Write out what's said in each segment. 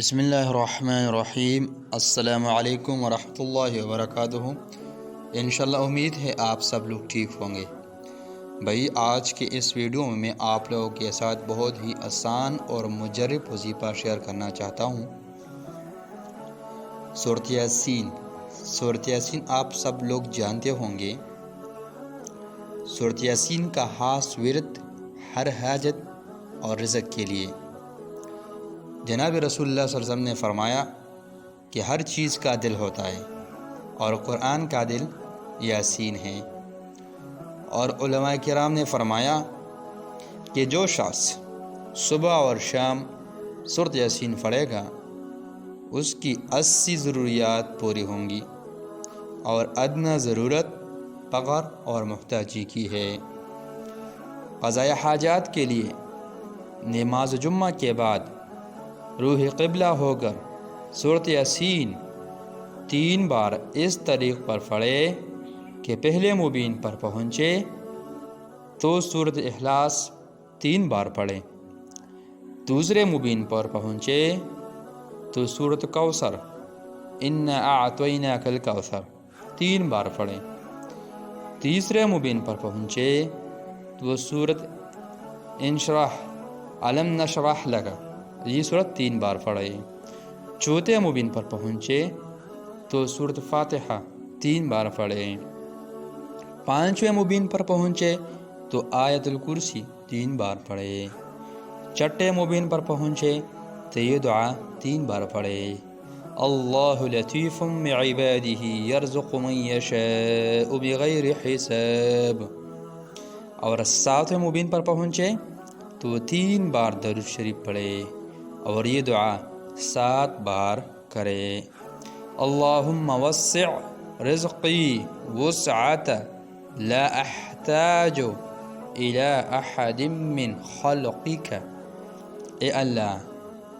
بسم اللہ الرحمن الرحیم۔ السلام علیکم ورحمۃ اللہ وبرکاتہ۔ انشاءاللہ امید ہے آپ سب لوگ ٹھیک ہوں گے۔ بھائی آج کے اس ویڈیو میں میں آپ لوگوں کے ساتھ بہت ہی آسان اور مجرب وظیفہ شیئر کرنا چاہتا ہوں۔ سورۃ یاسین۔ سورۃ یاسین آپ سب لوگ جانتے ہوں گے۔ سورۃ یاسین کا خاص ورد ہر حاجت اور رزق کے لیے۔ جناب رسول اللہ صلی اللہ علیہ وسلم نے فرمایا کہ ہر چیز کا دل ہوتا ہے اور قرآن کا دل یاسین ہے۔ اور علماء کرام نے فرمایا کہ جو شخص صبح اور شام سورۃ یاسین پڑھے گا اس کی 80 ضروریات پوری ہوں گی، اور ادنیٰ ضرورت فقر اور محتاجی کی ہے۔ قضاء حاجات کے لیے نماز جمعہ کے بعد روح قبلہ ہو کر سورۃ یاسین 3 بار اس طریق پر پڑھے کہ پہلے مبین پر پہنچے تو سورۃ اخلاص 3 بار پڑھے، دوسرے مبین پر پہنچے تو سورۃ کوثر انا اعطیناک الکوثر 3 بار پڑھے، تیسرے مبین پر پہنچے تو سورۃ انشرح الم نشرح لک یہ سورت 3 بار پڑھے، چوتھے مبین پر پہنچے تو سورۃ فاتحہ 3 بار پڑھے، 5ویں مبین پر پہنچے تو آیت الکرسی 3 بار پڑھے، چھٹے مبین پر پہنچے تو یہ دعا 3 بار پڑھے، اللہ لطیف بعبادہ یرزق من یشاء بغیر حساب۔ اور 7ویں مبین پر پہنچے تو 3 بار درود شریف پڑھے اور یہ دعا 7 بار کرے، اللہم وسع رزقی وسعت لا احتاج الى احد من خلقک۔ اے اللہ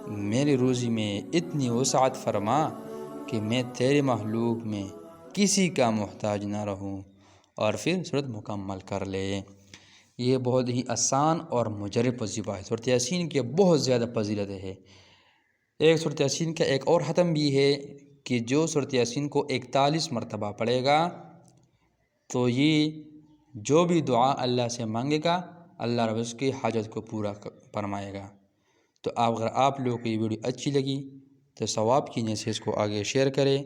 میری روزی میں اتنی وسعت فرما کہ میں تیرے مخلوق میں کسی کا محتاج نہ رہوں، اور پھر سورت مکمل کر لے۔ یہ بہت ہی آسان اور مجرب وظیفہ ہے۔ سورۃ یاسین کی بہت زیادہ فضیلت ہے۔ ایک سورۃ یاسین کا ایک اور ختم بھی ہے کہ جو سورۃ یاسین کو 41 مرتبہ پڑھے گا تو یہ جو بھی دعا اللہ سے مانگے گا اللہ رب اس کی حاجت کو پورا فرمائے گا۔ تو اگر آپ لوگوں کو یہ ویڈیو اچھی لگی تو ثواب کی نیت سے اس کو آگے شیئر کریں۔